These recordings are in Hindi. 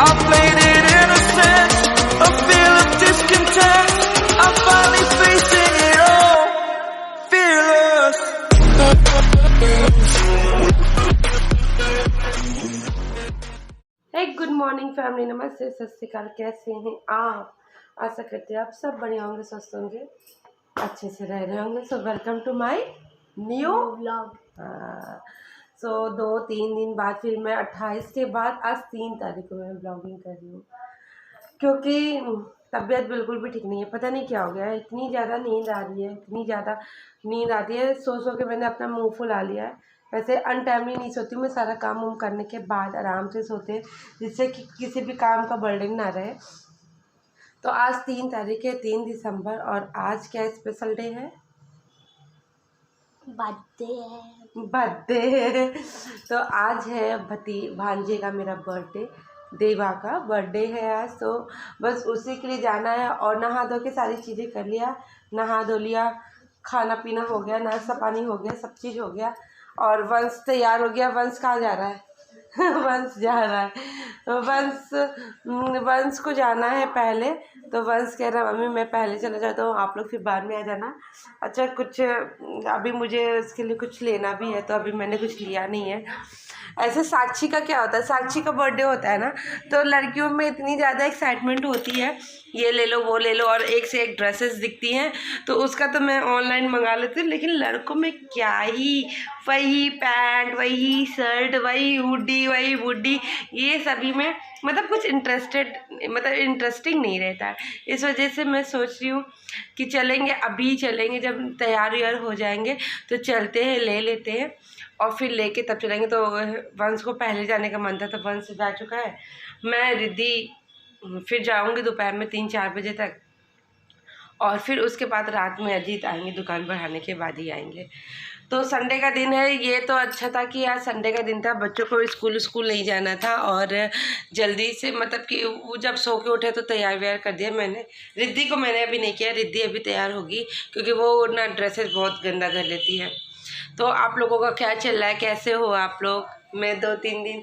I played it innocent, a feel of discontent. I'm finally facing it all, fearless. Hey, good morning family, नमस्ते, सत श्री अकाल। कैसे हैं आप? आशा करते हैं आप सब बढ़िया होंगे, स्वस्थ होंगे, अच्छे से रह रहे होंगे। So welcome to my new vlog. So 2-3 दिन बाद फिर मैं 28 के बाद आज 3 तारीख को मैं ब्लॉगिंग कर रही हूँ, क्योंकि तबीयत बिल्कुल भी ठीक नहीं है। पता नहीं क्या हो गया है, इतनी ज़्यादा नींद आ रही है, इतनी ज़्यादा नींद आती है। सो के मैंने अपना मुंह फुला लिया है। वैसे अनटाइमली नहीं सोती मैं, सारा काम वाम करने के बाद आराम से सोते हैं, जिससे कि किसी भी काम का बर्डन ना रहे। तो आज 3 तारीख है, 3 दिसंबर, और आज क्या स्पेशल डे है? बर्थडे है। तो आज है भांजे का मेरा बर्थडे, देवा का बर्थडे है आज। तो बस उसी के लिए जाना है, और नहा धो के सारी चीज़ें कर लिया, नहा धो लिया, खाना पीना हो गया, नाश्ता पानी हो गया, सब चीज़ हो गया। और वंश तैयार हो गया। वंश कहाँ जा रहा है? वंश जा रहा है, तो वंश को जाना है पहले। तो वंश कह रहा है मम्मी मैं पहले चला जाता हूँ, आप लोग फिर बाद में आ जाना। अच्छा, कुछ अभी मुझे उसके लिए कुछ लेना भी है, तो अभी मैंने कुछ लिया नहीं है। ऐसे साक्षी का क्या होता है, साक्षी का बर्थडे होता है ना, तो लड़कियों में इतनी ज़्यादा एक्साइटमेंट होती है, ये ले लो वो ले लो, और एक से एक ड्रेसेस दिखती हैं। तो उसका तो मैं ऑनलाइन मंगा लेती हूँ, लेकिन लड़कों में क्या ही, वही पैंट, वही शर्ट, वही हुडी, वही वुडी, ये सभी में मतलब कुछ इंटरेस्टिंग नहीं रहता है। इस वजह से मैं सोच रही हूँ कि चलेंगे, अभी चलेंगे, जब तैयार व्यार हो जाएंगे तो चलते हैं, ले लेते हैं, और फिर लेके तब चलेंगे। तो वंश को पहले जाने का मन था, तो वंश जा चुका है। मैं रिद्धि फिर जाऊंगी दोपहर में 3-4 बजे तक, और फिर उसके बाद रात में अजीत आएंगे, दुकान बढ़ाने के बाद ही आएंगे। तो संडे का दिन है, ये तो अच्छा था कि आज संडे का दिन था, बच्चों को स्कूल नहीं जाना था, और जल्दी से मतलब कि वो जब सो के उठे तो तैयार व्यार कर दिया मैंने। रिद्धि को मैंने अभी नहीं किया, रिद्धि अभी तैयार होगी, क्योंकि वो ना ड्रेसेस बहुत गंदा कर लेती है। तो आप लोगों का क्या चल रहा है, कैसे हो आप लोग? मैं 2-3 दिन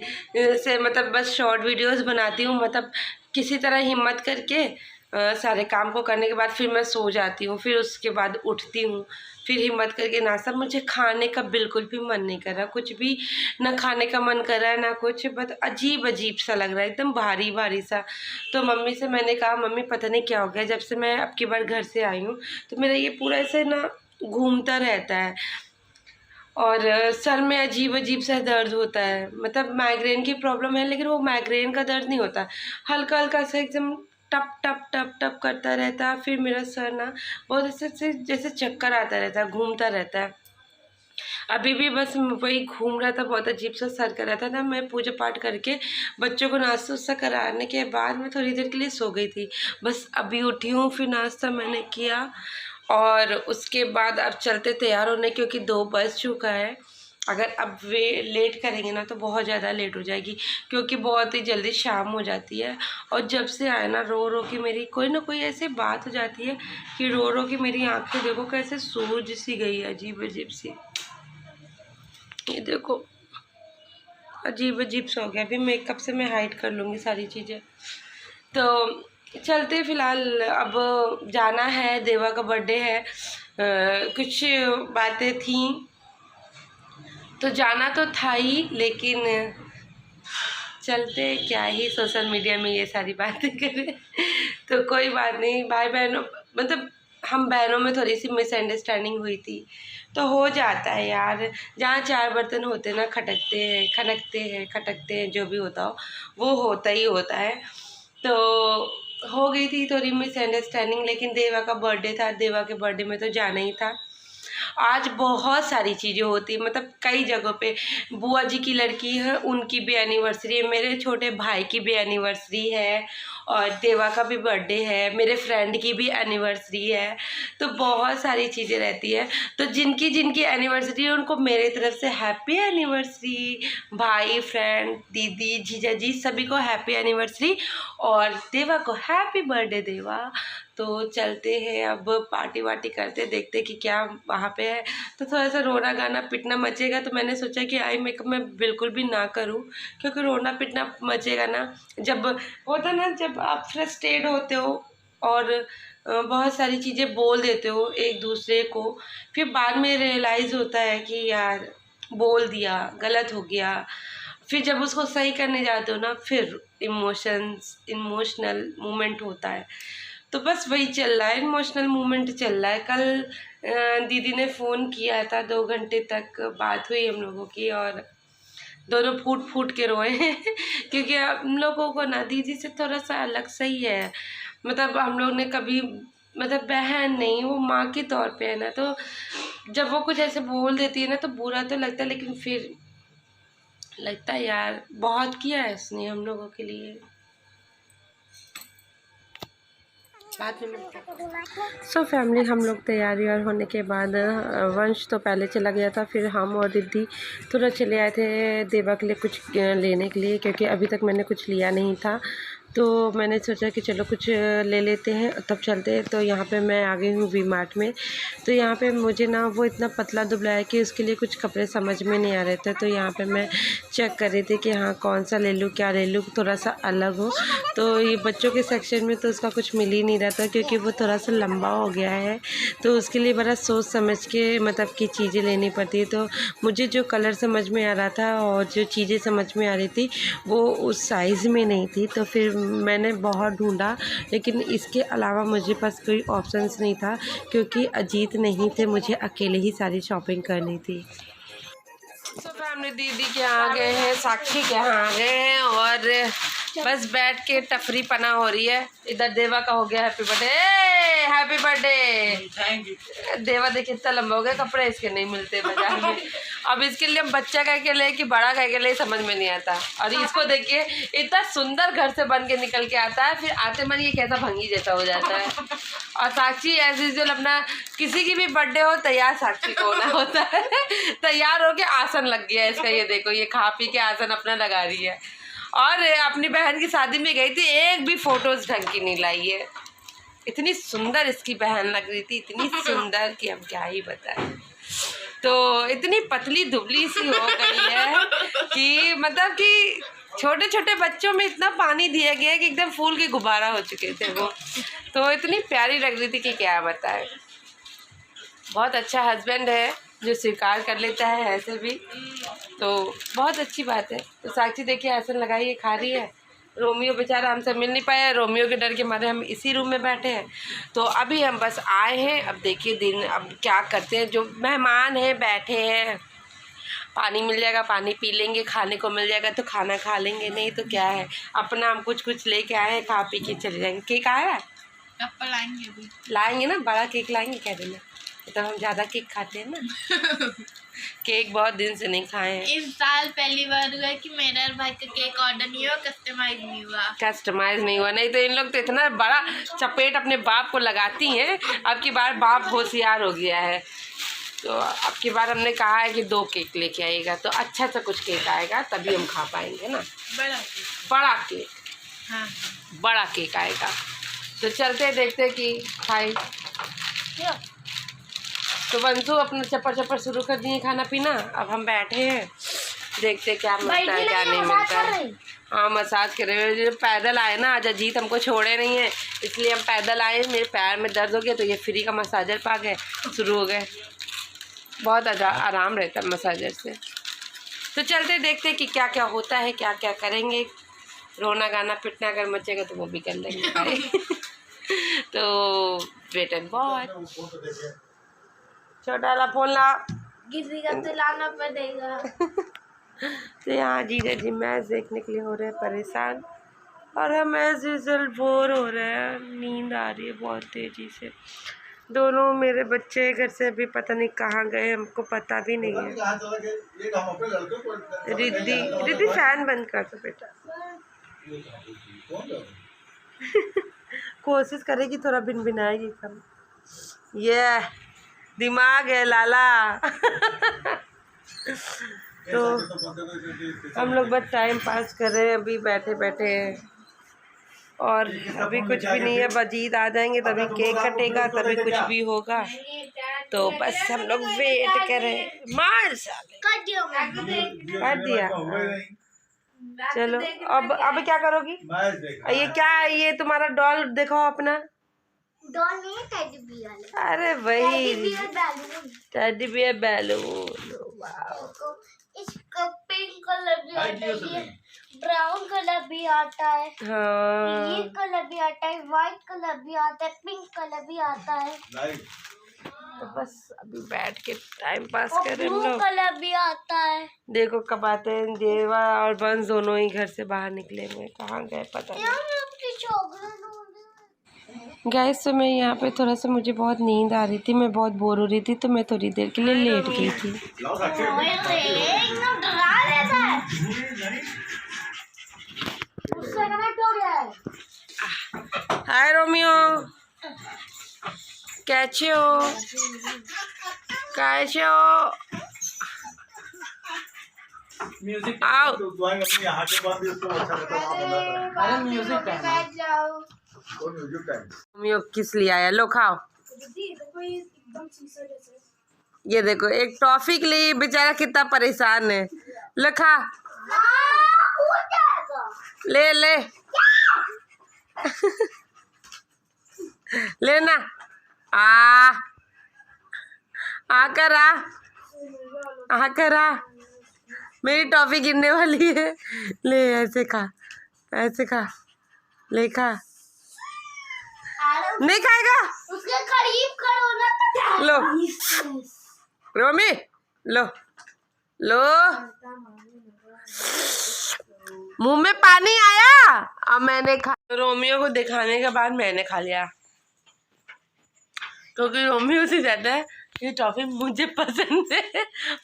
से मतलब बस शॉर्ट वीडियोस बनाती हूँ, मतलब किसी तरह हिम्मत करके सारे काम को करने के बाद फिर मैं सो जाती हूँ, फिर उसके बाद उठती हूँ, फिर हिम्मत करके नाश्ता। मुझे खाने का बिल्कुल भी मन नहीं कर रहा, कुछ भी ना खाने का मन कर रहा है ना कुछ, बस अजीब अजीब सा लग रहा है, एकदम भारी भारी सा। तो मम्मी से मैंने कहा मम्मी पता नहीं क्या हो गया, जब से मैं अब की बार घर से आई हूँ तो मेरा ये पूरा ऐसे ना घूमता रहता है, और सर में अजीब अजीब सा दर्द होता है। मतलब माइग्रेन की प्रॉब्लम है, लेकिन वो माइग्रेन का दर्द नहीं होता, हल्का हल्का सा एकदम टप टप टप टप करता रहता है। फिर मेरा सर ना बहुत ऐसे जैसे चक्कर आता रहता है, घूमता रहता है। अभी भी बस वही घूम रहा था, बहुत अजीब सा सर कर रहा था ना। मैं पूजा पाठ करके बच्चों को नाश्ता उस्ता कराने के बाद मैं थोड़ी देर के लिए सो गई थी, बस अभी उठी हूँ। फिर नाश्ता मैंने किया, और उसके बाद अब चलते तैयार होने, क्योंकि 2 बज चुका है। अगर अब वे लेट करेंगे ना तो बहुत ज़्यादा लेट हो जाएगी, क्योंकि बहुत ही जल्दी शाम हो जाती है। और जब से आए ना रो रो के मेरी कोई ना कोई ऐसी बात हो जाती है कि रो रो के मेरी आंखें देखो कैसे सूज सी गई है, अजीब अजीब सी। ये देखो अजीब अजीब सा हो गया। अभी मेकअप से मैं हाइड कर लूँगी सारी चीज़ें। तो चलते, फ़िलहाल अब जाना है, देवा का बर्थडे है। कुछ बातें थी तो जाना तो था ही, लेकिन चलते, क्या ही सोशल मीडिया में ये सारी बातें करें। तो कोई बात नहीं, भाई बहनों मतलब हम बहनों में थोड़ी सी मिसअंडरस्टैंडिंग हुई थी, तो हो जाता है यार। जहाँ 4 बर्तन होते ना, खटकते हैं खटकते हैं, जो भी होता हो वो होता ही होता है। तो हो गई थी थोड़ी मिसअंडरस्टैंडिंग, लेकिन देवा का बर्थडे था, देवा के बर्थडे में तो जाना ही था। आज बहुत सारी चीज़ें होती, मतलब कई जगहों पे बुआ जी की लड़की है, उनकी भी एनिवर्सरी है, मेरे छोटे भाई की भी एनिवर्सरी है, और देवा का भी बर्थडे है, मेरे फ्रेंड की भी एनिवर्सरी है, तो बहुत सारी चीज़ें रहती है। तो जिनकी जिनकी एनिवर्सरी है उनको मेरे तरफ से हैप्पी एनिवर्सरी। भाई, फ्रेंड, दीदी, जीजा जी सभी को हैप्पी एनिवर्सरी और देवा को हैप्पी बर्थडे देवा। तो चलते हैं अब पार्टी वार्टी करते, देखते कि क्या वहाँ पे है। तो थोड़ा सा रोना गाना पिटना मचेगा, तो मैंने सोचा कि आई मेकअप मैं बिल्कुल भी ना करूँ, क्योंकि रोना पिटना मचेगा ना जब होता ना, जब आप फ्रस्ट्रेट होते हो और बहुत सारी चीज़ें बोल देते हो एक दूसरे को, फिर बाद में रियलाइज़ होता है कि यार बोल दिया, गलत हो गया। फिर जब उसको सही करने जाते हो ना, फिर इमोशनल मोमेंट होता है। तो बस वही चल रहा है, इमोशनल मोमेंट चल रहा है। कल दीदी ने फ़ोन किया था, 2 घंटे तक बात हुई हम लोगों की और दोनों फूट फूट के रोए हैं क्योंकि हम लोगों को ना दीदी से थोड़ा सा अलग सही है। मतलब हम लोग ने कभी, मतलब बहन नहीं, वो माँ के तौर पे है ना, तो जब वो कुछ ऐसे बोल देती है ना तो बुरा तो लगता है, लेकिन फिर लगता है यार बहुत किया है इसने हम लोगों के लिए। बाद में मिलते हैं। सो फैमिली, हम लोग तैयारी और होने के बाद वंश तो पहले चला गया था, फिर हम और दीदी थोड़ा चले आए थे देवा के लिए कुछ लेने के लिए, क्योंकि अभी तक मैंने कुछ लिया नहीं था। तो मैंने सोचा कि चलो कुछ ले लेते हैं तब चलते हैं। तो यहाँ पे मैं आ गई हूँ वी मार्ट में। तो यहाँ पे मुझे ना वो इतना पतला दुबला है कि उसके लिए कुछ कपड़े समझ में नहीं आ रहे थे। तो यहाँ पे मैं चेक कर रही थी कि हाँ कौन सा ले लूँ, क्या ले लूँ, थोड़ा सा अलग हो। तो ये बच्चों के सेक्शन में तो उसका कुछ मिल ही नहीं रहा था, क्योंकि वो थोड़ा सा लंबा हो गया है। तो उसके लिए बड़ा सोच समझ के मतलब कि चीज़ें लेनी पड़ती है। तो मुझे जो कलर समझ में आ रहा था और जो चीज़ें समझ में आ रही थी वो उस साइज़ में नहीं थी। तो फिर मैंने बहुत ढूंढा, लेकिन इसके अलावा मुझे पास कोई ऑप्शंस नहीं था, क्योंकि अजीत नहीं थे, मुझे अकेले ही सारी शॉपिंग करनी थी। तो फैमिली दीदी के यहाँ गए हैं, साक्षी के यहाँ आ गए हैं और बस बैठ के टफरी पना हो रही है। इधर देवा का हो गया happy birthday, happy birthday. Thank you. देवा देखिए इतना लंबा हो गया, कपड़े इसके नहीं मिलते बाजार में। अब इसके लिए हम बच्चा कह के ले कि बड़ा कह के ले समझ में नहीं आता। और इसको देखिए इतना सुंदर घर से बन के निकल के आता है, फिर आते मन ये कैसा भंगी जैसा हो जाता है। और साक्षी एज यूजुअल अपना किसी की भी बर्थडे हो तैयार साक्षी को होना होता है। तैयार होके आसन लग गया है इसका, ये देखो ये खा पी के आसन अपना लगा रही है। और अपनी बहन की शादी में गई थी, एक भी फोटोज ढंग की नहीं लाई है। इतनी सुंदर इसकी बहन लग रही थी, इतनी सुंदर कि हम क्या ही बताएं। तो इतनी पतली दुबली सी हो गई है कि मतलब कि छोटे छोटे बच्चों में इतना पानी दिया गया है कि एकदम फूल के गुब्बारा हो चुके थे वो। तो इतनी प्यारी लग रही थी कि क्या बताएं। बहुत अच्छा हस्बैंड है जो स्वीकार कर लेता है ऐसे भी, तो बहुत अच्छी बात है। तो साक्षी देखिए आसन लगाई खा रही है। रोमियो बेचारा हमसे मिल नहीं पाया, रोमियो के डर के मारे हम इसी रूम में बैठे हैं। तो अभी हम बस आए हैं, अब देखिए दिन अब क्या करते हैं। जो मेहमान हैं बैठे हैं, पानी मिल जाएगा पानी पी लेंगे, खाने को मिल जाएगा तो खाना खा लेंगे, नहीं तो क्या है अपना हम कुछ कुछ लेके आए हैं, खा पी के चले जाएंगे। केक आया है लाएंगे, अभी लाएंगे ना, बड़ा केक लाएंगे कह देना, तो हम ज़्यादा केक खाते हैं ना। केक बहुत दिन से नहीं खाए हैं। इस साल पहली बार हुआ कि मेरा और भाई का केक ऑर्डर नहीं हुआ, कस्टमाइज नहीं हुआ। नहीं तो इन लोग तो इतना बड़ा चपेट अपने बाप को लगाती हैं। अब की बार बाप होशियार हो गया है, तो अब की बार हमने कहा है कि 2 केक लेके आएगा, तो अच्छा सा कुछ केक आएगा तभी हम खा पाएंगे ना। बड़ा केक हाँ, बड़ा केक आएगा। तो चलते देखते कि खाए। तो बंसू अपना चप्पर चप्पर शुरू कर दिए खाना पीना। अब हम बैठे हैं, देखते क्या मिलता है क्या नहीं मिलता है। हाँ मसाज कर रहे हैं, पैदल आए ना, आज अजीत हमको छोड़े नहीं है इसलिए हम पैदल आए। मेरे पैर में दर्द हो गया तो ये फ्री का मसाजर पा गए, शुरू हो गए। बहुत आराम रहता है मसाजर से। तो चलते देखते कि क्या क्या होता है, क्या क्या करेंगे। रोना गाना पिटना अगर मचेगा तो वो भी कर लेंगे। तो वेट एंड वॉच। छोटा वाला फोन ला, किसी का तो लाना पड़ेगा। तो यहाँ जीजा जी मैच देखने के लिए हो रहे हैं परेशान, और हम एज यूजुअल बोर हो रहे हैं। नींद आ रही है बहुत तेज़ी से। दोनों मेरे बच्चे घर से अभी पता नहीं कहाँ गए, हमको पता भी नहीं है। रिद्धि रिद्धि फैन बंद कर दो बेटा। कोशिश करेगी थोड़ा भिनभिनाएगी कम। ये दिमाग है लाला। तो हम लोग बस टाइम पास कर रहे हैं अभी बैठे बैठे, और अभी कुछ भी नहीं है। अजीत आ जाएंगे तभी केक कटेगा, तभी कुछ भी होगा। तो बस हम लोग वेट करें। मार काट दिया। चलो अब क्या करोगी? ये क्या है? ये तुम्हारा डॉल देखो अपना। डॉल नहीं, टेडी बियर। अरे वही teddy bear balloon. Teddy bear balloon. इसका पिंक कलर भी आता है, ब्राउन कलर भी आता है, हाँ ये कलर भी आता है, व्हाइट कलर भी आता है, पिंक कलर भी आता है। तो बस अभी बैठ के टाइम पास कर रहे हम ब्लू लोग। कलर भी आता है। देखो कब आते हैं। देवा और बंस दोनों ही घर से बाहर निकले हुए, कहाँ गए पता नहीं। गैस तो मैं यहाँ पे थोड़ा सा, मुझे बहुत नींद आ रही थी, मैं बहुत बोर हो रही थी, तो मैं थोड़ी देर के लिए लेट गई थी। हाय रोमियो, कैसे हो? कैसे हो? म्यूजिक आओ। रोमियो किस लिए आया? लो खाओ। ये देखो एक टॉफी के लिए बेचारा कितना परेशान है। लो खा, ले ले लेना। आकर आ, मेरी टॉफी गिरने वाली है। ले ऐसे खा, ऐसे खा, ले खा। नहीं खाएगा? उसके करीब करो ना। लो रोमी, लो लो, मुंह में पानी आया। अब मैंने खा, रोमियो को दिखाने के बाद मैंने खा लिया, क्योंकि रोमियो से ज्यादा ये टॉफी मुझे पसंद है।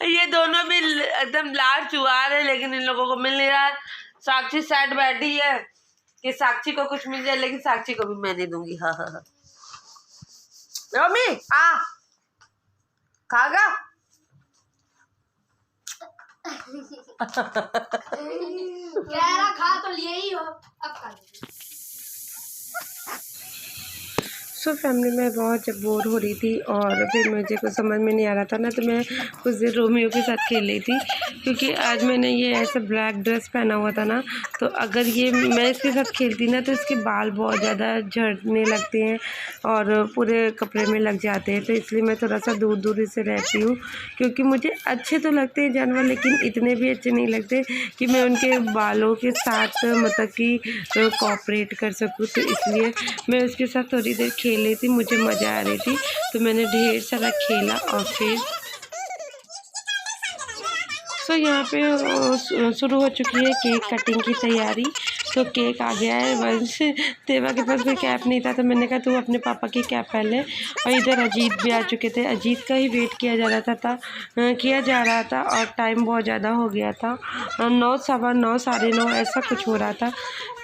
ये दोनों भी एकदम लाड़ चुहार है, लेकिन इन लोगों को मिल नहीं रहा है। साक्षी साइड बैठी है कि साक्षी को कुछ मिल जाए, लेकिन साक्षी को भी मैं दे दूंगी। हाँ हाँ हाँ। रोमी आ खागा। खा तो लिए ही हो, अब खा। सो फैमिली में बहुत जब बोर हो रही थी और फिर मुझे कुछ समझ में नहीं आ रहा था ना, तो मैं कुछ देर रोमियो के साथ खेल रही थी, क्योंकि आज मैंने ये ऐसा ब्लैक ड्रेस पहना हुआ था ना, तो अगर ये मैं इसके साथ खेलती ना तो इसके बाल बहुत ज़्यादा झड़ने लगते हैं और पूरे कपड़े में लग जाते हैं। तो इसलिए मैं थोड़ा सा दूर दूर से रहती हूँ, क्योंकि मुझे अच्छे तो लगते हैं जानवर, लेकिन इतने भी अच्छे नहीं लगते कि मैं उनके बालों के साथ मतलब कि कोऑपरेट कर सकूँ। तो इसलिए मैं उसके साथ थोड़ी देर खेल रही थी, मुझे मज़ा आ रही थी, तो मैंने ढेर सारा खेला। और फिर सो यहाँ पे शुरू हो चुकी है केक कटिंग की तैयारी। तो केक आ गया है। वंश देवा के पास कोई कैप नहीं था, तो मैंने कहा तू अपने पापा की कैप पहन ले। और इधर अजीत भी आ चुके थे, अजीत का ही वेट किया जा रहा था और टाइम बहुत ज़्यादा हो गया था, 9, 9:15, 9:30 ऐसा कुछ हो रहा था।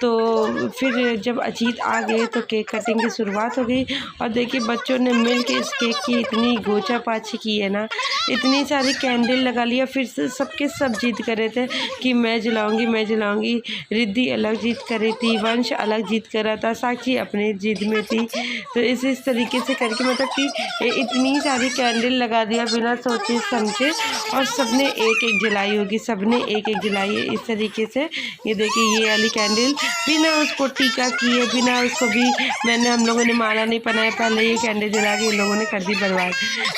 तो फिर जब अजीत आ गए तो केक कटिंग की शुरुआत हो गई। और देखिए बच्चों ने मिल के इस केक की इतनी गोचा पाछी की है ना, इतनी सारी कैंडल लगा लिया। फिर से सबके सब जिद कर रहे थे कि मैं जलाऊंगी। रिद्धि अलग जिद कर रही थी, वंश अलग जिद कर रहा था, साक्षी अपने जिद में थी। तो इस तरीके से करके मतलब कि इतनी सारी कैंडल लगा दिया बिना सोचे समझे, और सबने एक एक जलाई होगी, सबने एक एक जलाई है इस तरीके से। ये देखिए ये वाली कैंडल बिना उसको टीका किए, बिना उसको भी हम लोगों ने माला नहीं पहनाया, पहले ये कैंडल जला के इन लोगों ने कर दी बर्बाद।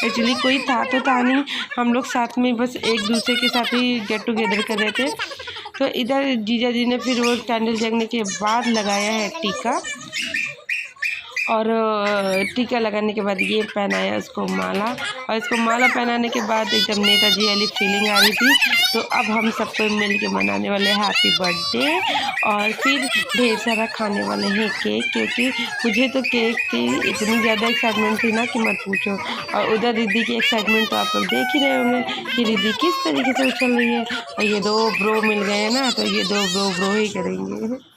एक्चुअली कोई था तो था नहीं, हम लोग साथ में बस एक दूसरे के साथ ही गेट टुगेदर कर रहे थे। तो इधर जीजा जी ने फिर वो कैंडल जगने के बाद लगाया है टीका, और टीका लगाने के बाद ये पहनाया उसको माला, और इसको माला पहनाने के बाद एकदम नेताजी वाली फीलिंग आ रही थी। तो अब हम सबको मिल के मनाने वाले हैप्पी बर्थडे, और फिर ढेर सारा खाने वाले हैं केक, क्योंकि मुझे तो केक की इतनी ज़्यादा एक्साइटमेंट थी ना कि मत पूछो। और उधर रिद्धि की एक्साइटमेंट तो आप लोग देख ही रहे होंगे कि रिद्धि किस तरीके से उछल रही है। और ये 2 ब्रो मिल गए हैं ना, तो ये 2 ब्रो ही करेंगे।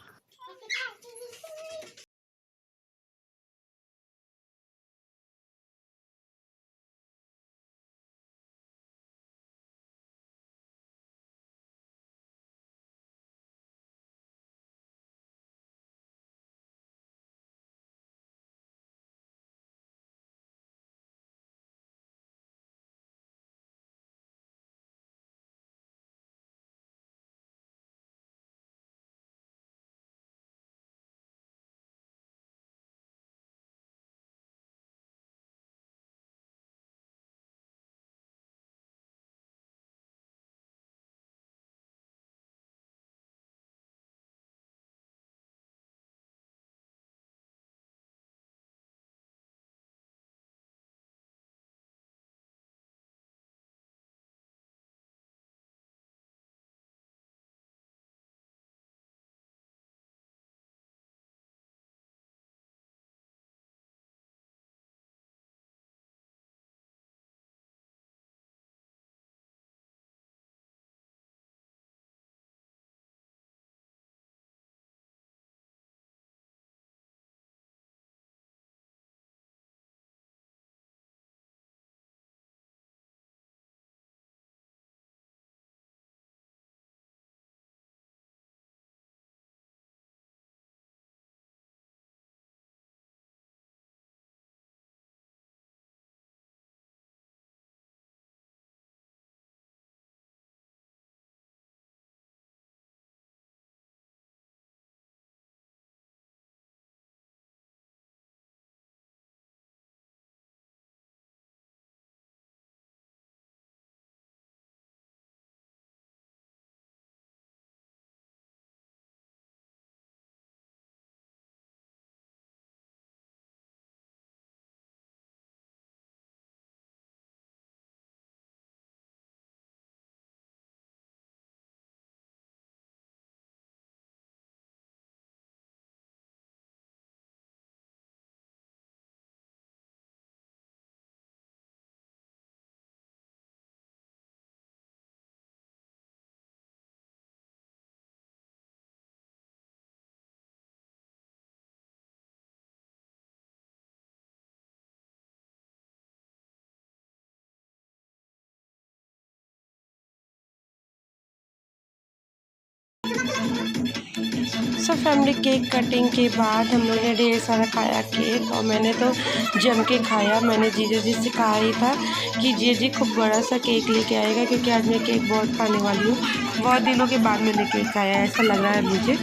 सब फैमिली केक कटिंग के बाद हम लोग ने ढेर सारा खाया केक और मैंने तो जम के खाया। मैंने जीजा जी से कहा ही था कि जीजा जी खूब बड़ा सा केक लेके आएगा क्योंकि आज मैं केक बहुत खाने वाली हूँ। बहुत दिनों के बाद मैंने केक खाया ऐसा लग रहा है मुझे।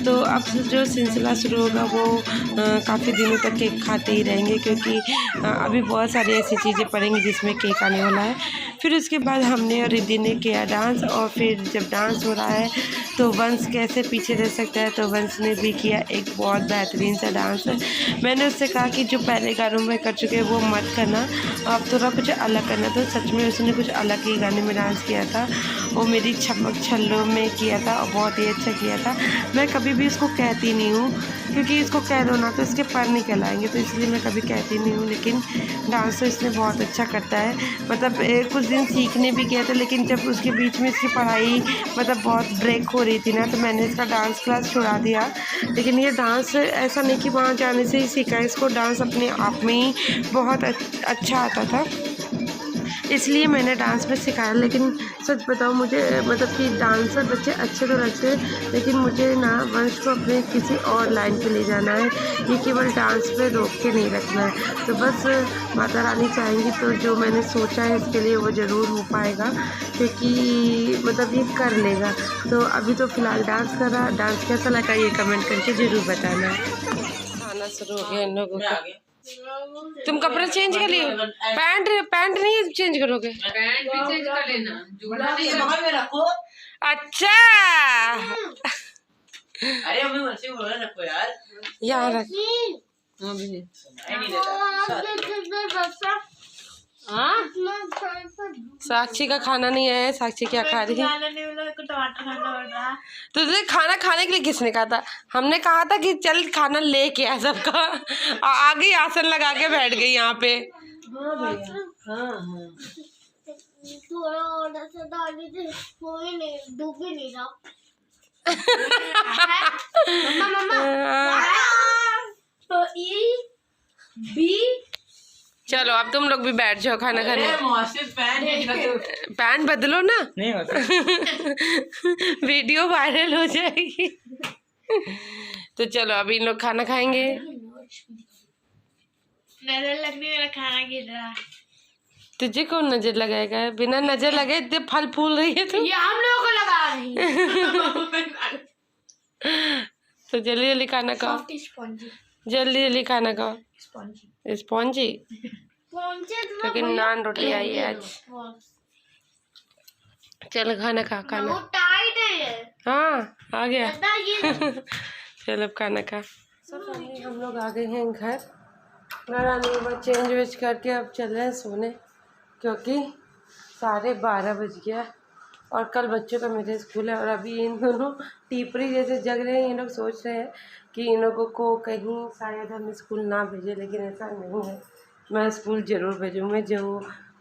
तो अब जो सिलसिला शुरू होगा वो काफ़ी दिनों तक केक खाते ही रहेंगे क्योंकि अभी बहुत सारी ऐसी चीज़ें पड़ेंगी जिसमें केक आने वाला है। फिर उसके बाद हमने और रिद्धि ने किया डांस और फिर जब डांस हो रहा है तो वंश कैसे पीछे रह सकता है, तो वंश ने भी किया एक बहुत बेहतरीन सा डांस। मैंने उससे कहा कि जो पहले गानों में कर चुके हैं वो मत करना, अब थोड़ा कुछ अलग करना। तो सच में उसने कुछ अलग ही गाने में डांस किया था। वो मेरी छमक छल्लों में किया था और बहुत ही अच्छा किया था। मैं कभी भी उसको कहती नहीं हूँ क्योंकि इसको कह दो ना तो इसके पर नहीं कहलाएंगे, तो इसलिए मैं कभी कहती नहीं हूँ। लेकिन डांस तो इसने बहुत अच्छा करता है। मतलब कुछ दिन सीखने भी गया था लेकिन जब उसके बीच में इसकी पढ़ाई मतलब बहुत ब्रेक हो रही थी ना तो मैंने इसका डांस क्लास छुड़ा दिया। लेकिन ये डांस ऐसा नहीं कि वहाँ जाने से ही सीखा, इसको डांस अपने आप में ही बहुत अच्छा आता था, इसलिए मैंने डांस में सिखाया। लेकिन सच बताओ मुझे मतलब कि डांसर बच्चे अच्छे तो लगते हैं लेकिन मुझे ना वंश को अपने किसी और लाइन पे ले जाना है। ये केवल डांस पे रोक के नहीं रखना है। तो बस माता रानी चाहेंगी तो जो मैंने सोचा है इसके लिए वो ज़रूर हो पाएगा क्योंकि मतलब ये कर लेगा। तो अभी तो फ़िलहाल डांस कर रहा। डांस कैसा लगा ये कमेंट करके ज़रूर बताना। खाना शुरू हो गया इन लोगों का। तुम कपड़े चेंज कर लिए? पैंट नहीं चेंज करोगे? पैंट भी चेंज कर लेना, जूड़ा नहीं रखो। अच्छा अरे अम्मी वैसे बोल रखो यार, यहाँ रख। साक्षी का खाना नहीं आया है। साक्षी क्या खा रही है? टमाटर खाना पड़ रहा। तो तुझे खाना खाने के लिए किसने कहा था? हमने कहा था कि चल खाना लेके आ सबका, आगे आसन लगा के बैठ गई यहाँ पे। हाँ भैया, हाँ थोड़ा ऑर्डर से डाली थी, वो ही नहीं, डूब ही नहीं रहा। मम्मा तो ई बी। चलो अब तुम लोग भी बैठ जाओ खाना खाने। पैंट बदलो ना, नहीं होता। वीडियो वायरल हो जाएगी। तो चलो अभी इन लोग खाना खाएंगे। नजर लगने मेरा खाना गिर रहा है। तुझे कौन नजर लगाएगा? बिना नजर लगे इतने फल फूल रही है तू। ये हम लोगों को लगा रही है। तो जल्दी जल्दी खाना खाओ, जल्दी जल्दी खाना खाओ। स्पॉन्जी क्योंकि नान रोटी आई है आज। चल खाना खा, खाना। वो टाइट है ये। हाँ आ गया। ये चल अब खाना खा। सब फैमिली हम लोग आ गए हैं घर। घर आने के बाद चेंज वेज करके अब चल रहे हैं सोने क्योंकि 12:30 बज गया और कल बच्चों का मेरे स्कूल है। और अभी इन दोनों टीपरी जैसे जग रहे हैं। ये लोग सोच रहे हैं कि इन लोगों को कहीं शायद हम स्कूल ना भेजें, लेकिन ऐसा नहीं है। मैं स्कूल ज़रूर भेजूँगी, जो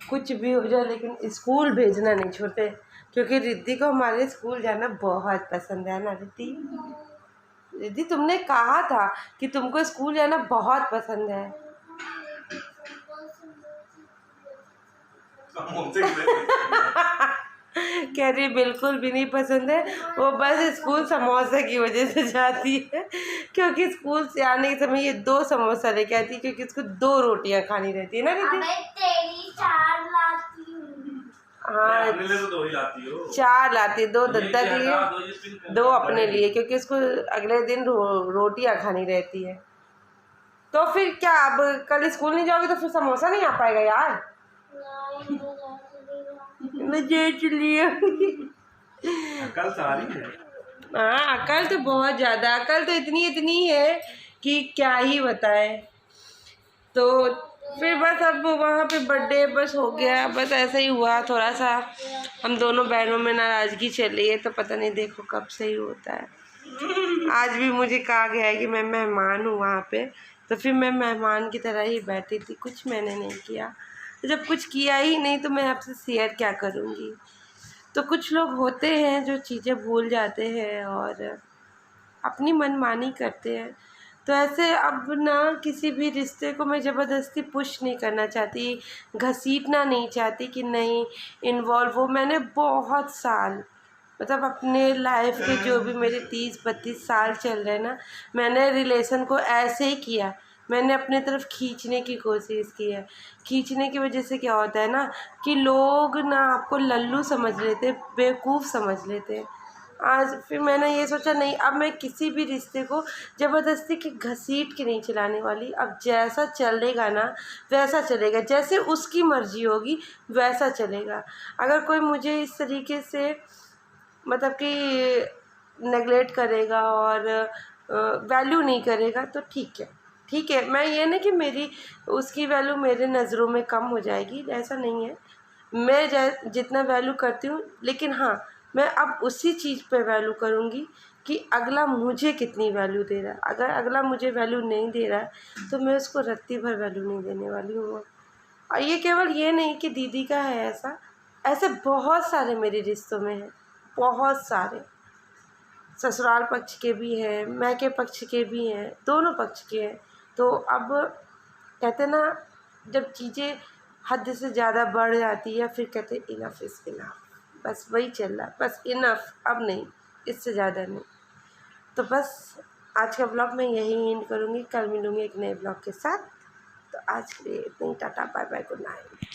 कुछ भी हो जाए, लेकिन स्कूल भेजना नहीं छोड़ते क्योंकि रिद्धि को हमारे स्कूल जाना बहुत पसंद है ना रिद्धि? रिद्धि तुमने कहा था कि तुमको स्कूल जाना बहुत पसंद है। कह रही बिल्कुल भी नहीं पसंद है, वो बस स्कूल समोसा की वजह से जाती है क्योंकि स्कूल से आने के समय ये 2 समोसा लेके आती है क्योंकि उसको 2 रोटियां खानी रहती है ना रिद्धि? तेरी 4 लाती हूँ। हाँ तो 2 ही लाती हो। 4 लाती, 2 दद्दा के लिए 2 अपने लिए क्योंकि उसको अगले दिन रोटियां खानी रहती है। तो फिर क्या अब कल स्कूल नहीं जाओगे तो फिर समोसा नहीं आ पाएगा यार? मुझे चलिए अकल सारी है। हाँ अकल तो बहुत ज़्यादा, अकल तो इतनी है कि क्या ही बताए। तो फिर बस अब वहाँ पे बर्थडे बस हो गया, बस ऐसा ही हुआ। थोड़ा सा हम दोनों बहनों में नाराज़गी चल रही है तो पता नहीं देखो कब सही होता है। आज भी मुझे कहा गया है कि मैं मेहमान हूँ वहाँ पे, तो फिर मैं मेहमान की तरह ही बैठी थी, कुछ मैंने नहीं किया। जब कुछ किया ही नहीं तो मैं आपसे शेयर क्या करूँगी। तो कुछ लोग होते हैं जो चीज़ें भूल जाते हैं और अपनी मनमानी करते हैं। तो ऐसे अब ना किसी भी रिश्ते को मैं ज़बरदस्ती पुश नहीं करना चाहती, घसीटना नहीं चाहती कि नहीं इन्वॉल्व हो। मैंने बहुत साल मतलब अपने लाइफ के जो भी मेरे 30-32 साल चल रहे हैं ना, मैंने रिलेशन को ऐसे ही किया, मैंने अपने तरफ खींचने की कोशिश की है। खींचने की वजह से क्या होता है ना कि लोग ना आपको लल्लू समझ लेते, बेवकूफ़ समझ लेते। आज फिर मैंने ये सोचा नहीं, अब मैं किसी भी रिश्ते को ज़बरदस्ती के घसीट के नहीं चलाने वाली। अब जैसा चलेगा ना वैसा चलेगा, जैसे उसकी मर्ज़ी होगी वैसा चलेगा। अगर कोई मुझे इस तरीके से मतलब कि नेगलेक्ट करेगा और वैल्यू नहीं करेगा तो ठीक है, ठीक है। मैं ये नहीं कि मेरी उसकी वैल्यू मेरे नज़रों में कम हो जाएगी, ऐसा नहीं है। मैं जितना वैल्यू करती हूँ, लेकिन हाँ मैं अब उसी चीज़ पे वैल्यू करूँगी कि अगला मुझे कितनी वैल्यू दे रहा है। अगर अगला मुझे वैल्यू नहीं दे रहा है तो मैं उसको रत्ती भर वैल्यू नहीं देने वाली हूँ। और ये केवल ये नहीं कि दीदी का है ऐसा, ऐसे बहुत सारे मेरे रिश्तों में हैं, बहुत सारे। ससुराल पक्ष के भी हैं, मायके पक्ष के भी हैं, दोनों पक्ष के हैं। तो अब कहते हैं ना, जब चीज़ें हद से ज़्यादा बढ़ जाती है फिर कहते हैं इनफ इज़ इनफ, बस वही चल रहा है, बस इनफ, अब नहीं, इससे ज़्यादा नहीं। तो बस आज का ब्लॉग मैं यही एंड करूँगी, कल मिलूँगी एक नए ब्लॉग के साथ। तो आज के लिए इतनी, tata bye bye, good night.